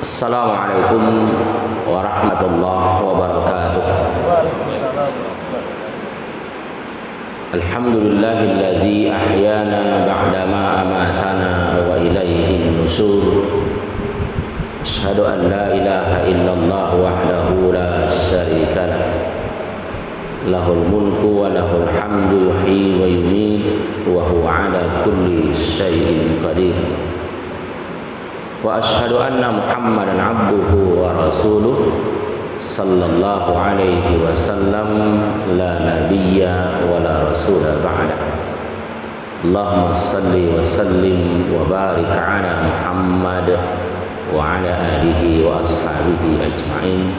Assalamualaikum warahmatullahi wabarakatuh. Alhamdulillahilladzi ahyana ba'dama amatana wa ilaihin nusur. Asyhadu an la ilaha illallah wahdahu la syarika lah. Lahul mulku wa lahul hamdu yuhyi wa yumiit wa huwa ala kulli syai'in qadir. Wa asyhadu anna Muhammadan abduhu wa rasuluh sallallahu alaihi wasallam la nabiyya wa la rasula ba'da. Allahumma salli wa sallim wa barik ala Muhammad wa ala alihi wa ashabihi ajma'in.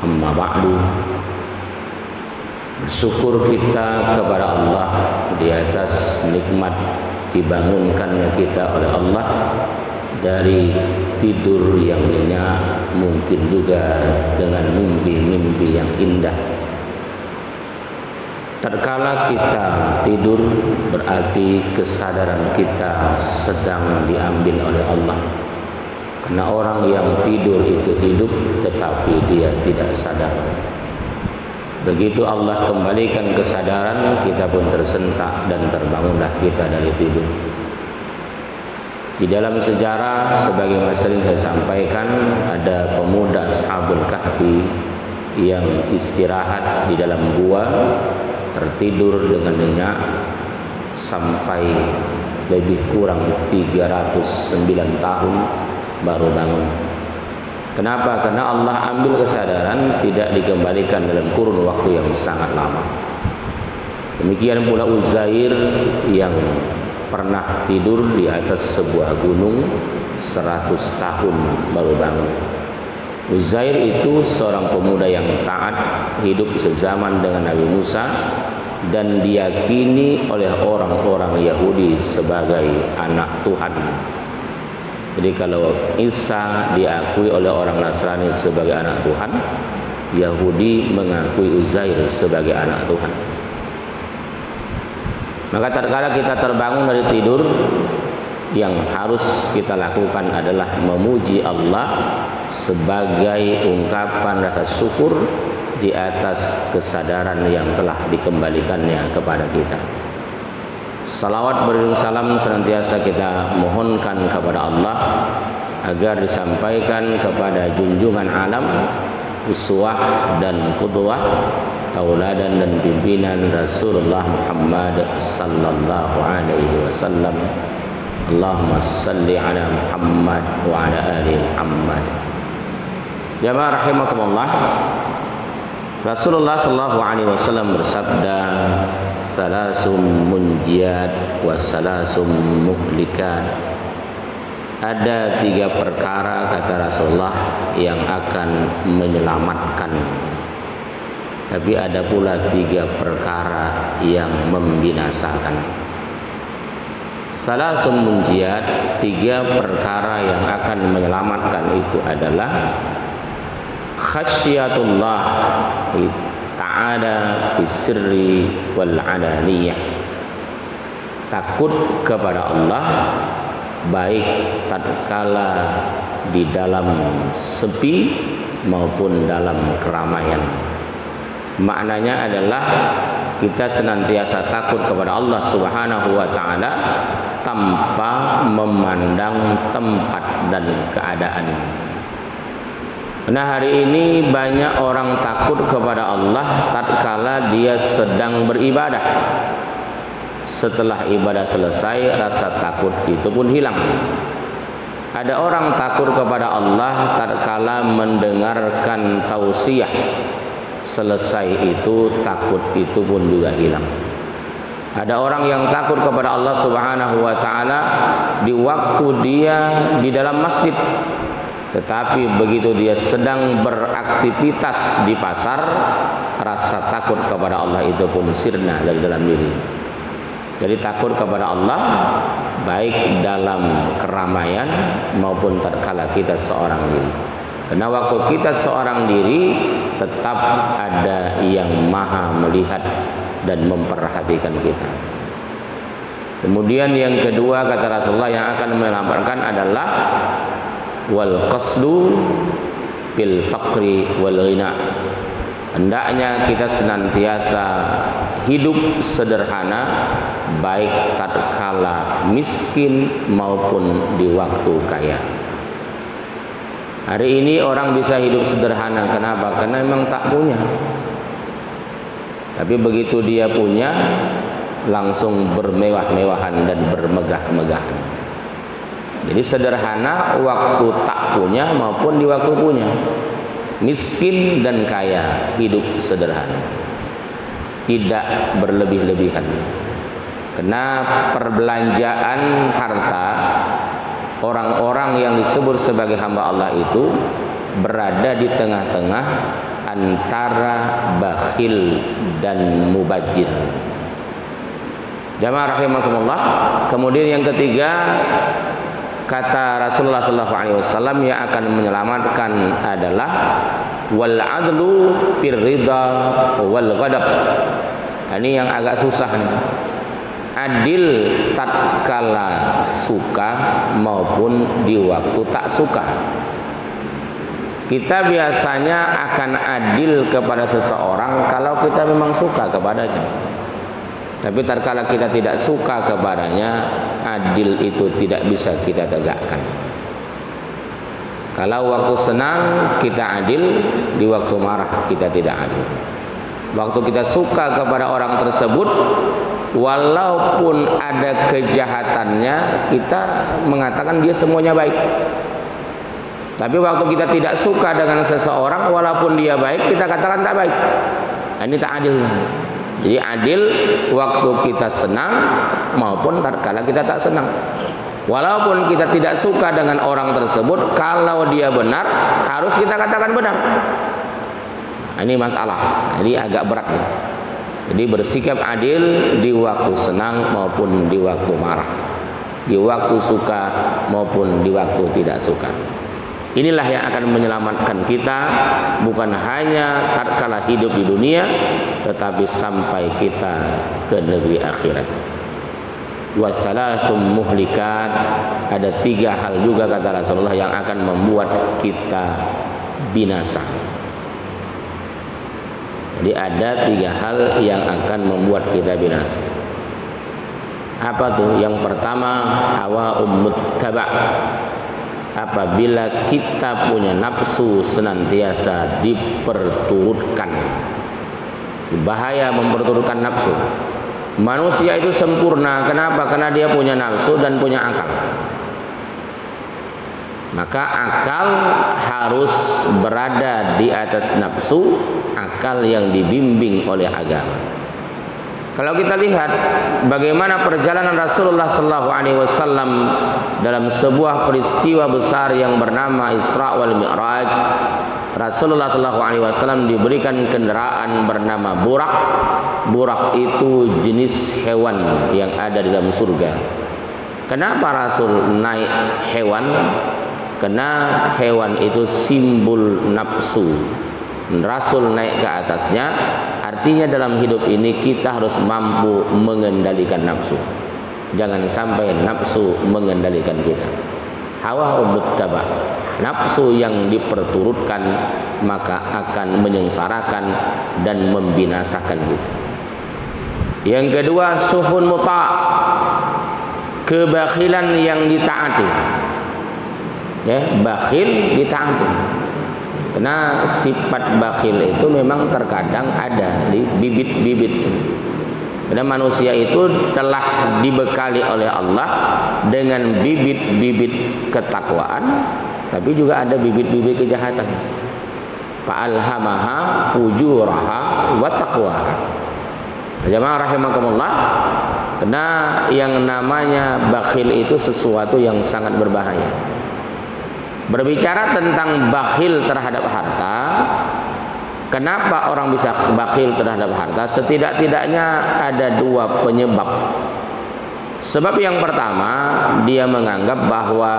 Amma ba'du. Bersyukur kita kepada Allah di atas nikmat dibangunkannya kita oleh Allah dari tidur yang nyenyak, mungkin juga dengan mimpi-mimpi yang indah. Terkala kita tidur berarti kesadaran kita sedang diambil oleh Allah. Karena orang yang tidur itu hidup tetapi dia tidak sadar. Begitu Allah kembalikan kesadaran, kita pun tersentak dan terbangunlah kita dari tidur. Di dalam sejarah, sebagaimana sering saya sampaikan, ada pemuda Ashabul Kahfi yang istirahat di dalam gua, tertidur dengan nyenyak sampai lebih kurang 309 tahun baru bangun. Kenapa? Karena Allah ambil kesadaran, tidak dikembalikan dalam kurun waktu yang sangat lama. Demikian pula Uzair yang pernah tidur di atas sebuah gunung 100 tahun baru bangun. Uzair itu seorang pemuda yang taat, hidup sezaman dengan Nabi Musa dan diyakini oleh orang-orang Yahudi sebagai anak Tuhan. Jadi kalau Isa diakui oleh orang Nasrani sebagai anak Tuhan, Yahudi mengakui Uzair sebagai anak Tuhan. Maka terkala kita terbangun dari tidur, yang harus kita lakukan adalah memuji Allah sebagai ungkapan rasa syukur di atas kesadaran yang telah dikembalikannya kepada kita. Salawat beriring salam senantiasa kita mohonkan kepada Allah agar disampaikan kepada junjungan alam, uswah dan qudwah, tauladan dan pimpinan Rasulullah Muhammad sallallahu alaihi wasallam. Allahumma salli ala Muhammad wa ala ali Muhammad. Jamaah rahimakumullah. Rasulullah sallallahu alaihi wasallam bersabda, "Salasum munjiyat wa salasum muhlikat." Ada 3 perkara, kata Rasulullah, yang akan menyelamatkan. Tapi ada pula 3 perkara yang membinasakan. Salasum munjiyat, 3 perkara yang akan menyelamatkan itu adalah khasyatullah ta'ala bisirri wal alaniyah. Takut kepada Allah baik tatkala di dalam sepi maupun dalam keramaian. Maknanya adalah kita senantiasa takut kepada Allah Subhanahu wa taala tanpa memandang tempat dan keadaan. Nah, hari ini banyak orang takut kepada Allah tatkala dia sedang beribadah. Setelah ibadah selesai, rasa takut itu pun hilang. Ada orang takut kepada Allah tatkala mendengarkan tausiah. Selesai itu takut itu pun juga hilang. Ada orang yang takut kepada Allah Subhanahu wa taala di waktu dia di dalam masjid. Tetapi begitu dia sedang beraktivitas di pasar, rasa takut kepada Allah itu pun sirna dari dalam diri. Jadi takut kepada Allah baik dalam keramaian maupun tatkala kita seorang diri. Karena waktu kita seorang diri tetap ada yang maha melihat dan memperhatikan kita. Kemudian yang kedua, kata Rasulullah, yang akan menyelamatkan adalah wal qasdu bil faqri wal ghina. Hendaknya kita senantiasa hidup sederhana, baik tatkala miskin maupun di waktu kaya. Hari ini orang bisa hidup sederhana, kenapa? Karena memang tak punya. Tapi begitu dia punya, langsung bermewah-mewahan dan bermegah-megahan. Jadi sederhana waktu tak punya maupun di waktu punya. Miskin dan kaya hidup sederhana, tidak berlebih-lebihan. Karena perbelanjaan harta orang-orang yang disebut sebagai hamba Allah itu berada di tengah-tengah antara bakhil dan mubadzir. Jamaah rahimakumullah. Kemudian yang ketiga, kata Rasulullah SAW yang akan menyelamatkan adalah wal adlu fir ridha wal ghadab. Ini yang agak susah nih. Adil tatkala suka maupun di waktu tak suka. Kita biasanya akan adil kepada seseorang kalau kita memang suka kepadanya. Tapi tatkala kita tidak suka kepadanya, adil itu tidak bisa kita tegakkan. Kalau waktu senang kita adil, di waktu marah kita tidak adil. Waktu kita suka kepada orang tersebut, walaupun ada kejahatannya, kita mengatakan dia semuanya baik. Tapi waktu kita tidak suka dengan seseorang, walaupun dia baik, kita katakan tak baik. Ini tak adil. Jadi adil waktu kita senang maupun tatkala kita tak senang. Walaupun kita tidak suka dengan orang tersebut, kalau dia benar harus kita katakan benar. Ini masalah. Jadi agak berat nih. Jadi bersikap adil di waktu senang maupun di waktu marah, di waktu suka maupun di waktu tidak suka. Inilah yang akan menyelamatkan kita, bukan hanya tatkala hidup di dunia, tetapi sampai kita ke negeri akhirat. Wasalasum muhlikat, ada 3 hal juga kata Rasulullah yang akan membuat kita binasa. Jadi ada 3 hal yang akan membuat kita binasa. Apa tuh? Yang pertama, hawa muttaba'. Apabila kita punya nafsu senantiasa diperturutkan. Bahaya memperturutkan nafsu. Manusia itu sempurna. Kenapa? Karena dia punya nafsu dan punya akal. Maka akal harus berada di atas nafsu, akal yang dibimbing oleh agama. Kalau kita lihat bagaimana perjalanan Rasulullah SAW dalam sebuah peristiwa besar yang bernama Isra wal Mi'raj, Rasulullah SAW diberikan kendaraan bernama burak. Burak itu jenis hewan yang ada di dalam surga. Kenapa Rasul naik hewan? Karena hewan itu simbol nafsu. Rasul naik ke atasnya, artinya dalam hidup ini kita harus mampu mengendalikan nafsu. Jangan sampai nafsu mengendalikan kita. Hawa muttaba, nafsu yang diperturutkan maka akan menyengsarakan dan membinasakan kita. Yang kedua, suhun muta', kebakhilan yang ditaati. Ya, bakhil ditaati. Karena sifat bakhil itu memang terkadang ada di bibit-bibit. Karena manusia itu telah dibekali oleh Allah dengan bibit-bibit ketakwaan, tapi juga ada bibit-bibit kejahatan. Fa'alhamaha fujuraha wa taqwaha. Jamaah rahimakumullah. Karena yang namanya bakhil itu sesuatu yang sangat berbahaya. Berbicara tentang bakhil terhadap harta, kenapa orang bisa bakhil terhadap harta? Setidak-tidaknya ada 2 penyebab. Sebab yang pertama, dia menganggap bahwa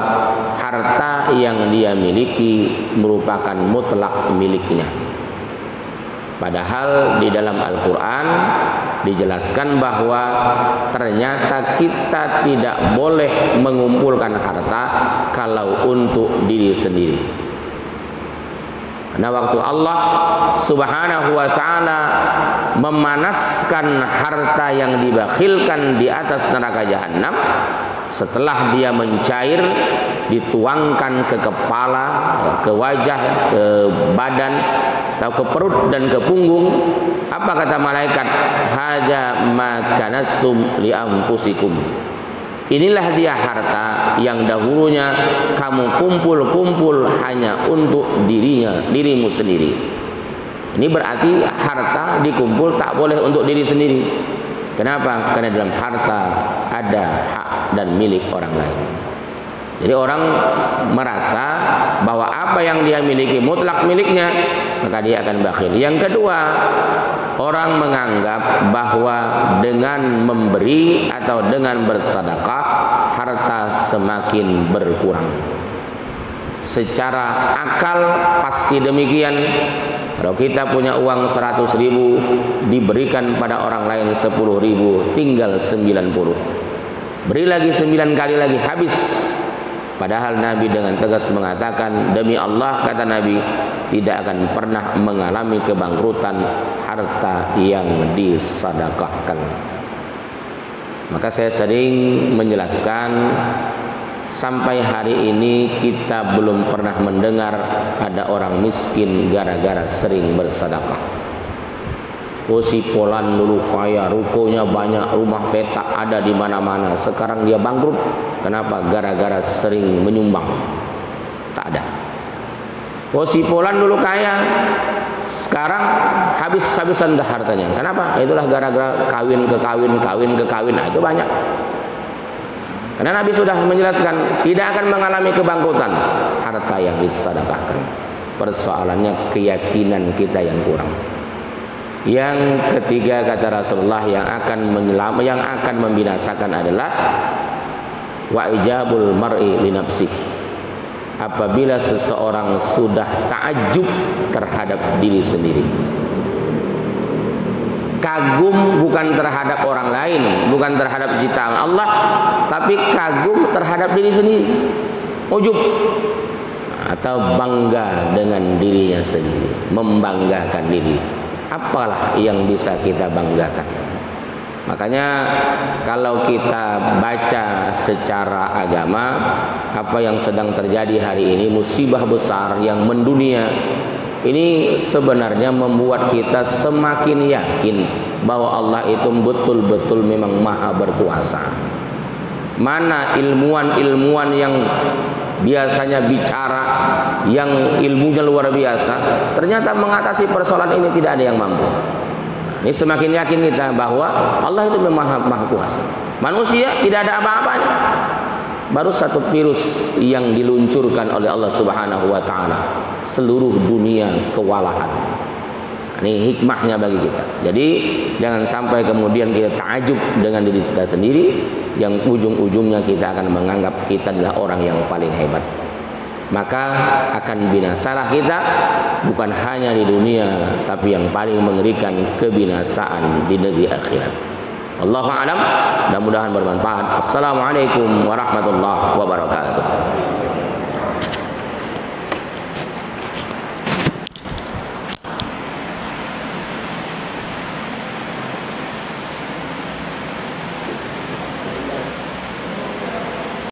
harta yang dia miliki merupakan mutlak miliknya. Padahal di dalam Al-Quran dijelaskan bahwa ternyata kita tidak boleh mengumpulkan harta kalau untuk diri sendiri. Karena waktu Allah Subhanahu wa ta'ala memanaskan harta yang dibakhilkan di atas neraka jahanam, setelah dia mencair, dituangkan ke kepala, ke wajah, ke badan, atau ke perut dan ke punggung, apa kata malaikat? Hadza ma kanastum li anfusikum. Inilah dia harta yang dahulunya kamu kumpul-kumpul hanya untuk dirimu sendiri. Ini berarti harta dikumpul tak boleh untuk diri sendiri. Kenapa? Karena dalam harta ada hak dan milik orang lain. Jadi orang merasa bahwa apa yang dia miliki mutlak miliknya, maka dia akan bakhil. Yang kedua, orang menganggap bahwa dengan memberi atau dengan bersedekah harta semakin berkurang. Secara akal pasti demikian. Kalau kita punya uang 100.000 diberikan pada orang lain 10.000, tinggal 90. Beri lagi 9 kali lagi habis. Padahal Nabi dengan tegas mengatakan, demi Allah, kata Nabi, tidak akan pernah mengalami kebangkrutan harta yang disedekahkan. Maka saya sering menjelaskan, sampai hari ini kita belum pernah mendengar ada orang miskin gara-gara sering bersedekah. Oh, si Polan dulu kaya, rukonya banyak, rumah petak ada di mana-mana. Sekarang dia bangkrut. Kenapa? Gara-gara sering menyumbang. Tak ada. Oh, si Polan dulu kaya, sekarang habis-habisan dah hartanya. Kenapa? Itulah gara-gara kawin ke kawin. Nah, itu banyak. Karena Nabi sudah menjelaskan tidak akan mengalami kebangkrutan harta yang disedekahkan. Persoalannya keyakinan kita yang kurang. Yang ketiga, kata Rasulullah, yang akan membinasakan adalah wa ijabul mar'i li nafsih. Apabila seseorang sudah ta'ajub terhadap diri sendiri. Kagum bukan terhadap orang lain, bukan terhadap ciptaan Allah, tapi kagum terhadap diri sendiri. Ujub atau bangga dengan dirinya sendiri, membanggakan diri. Apalah yang bisa kita banggakan? Makanya kalau kita baca secara agama apa yang sedang terjadi hari ini, musibah besar yang mendunia, ini sebenarnya membuat kita semakin yakin bahwa Allah itu betul-betul memang maha berkuasa. Mana ilmuwan-ilmuwan yang biasanya bicara, yang ilmunya luar biasa, ternyata mengatasi persoalan ini tidak ada yang mampu. Ini semakin yakin kita bahwa Allah itu memang maha kuasa. Manusia tidak ada apa-apanya. Baru satu virus yang diluncurkan oleh Allah Subhanahu wa ta'ala, seluruh dunia kewalahan. Ini hikmahnya bagi kita. Jadi jangan sampai kemudian kita takjub dengan diri kita sendiri, yang ujung-ujungnya kita akan menganggap kita adalah orang yang paling hebat. Maka akan binasalah kita, bukan hanya di dunia, tapi yang paling mengerikan kebinasaan di negeri akhirat. Wallahu a'lam. Mudah-mudahan bermanfaat. Assalamualaikum warahmatullahi wabarakatuh.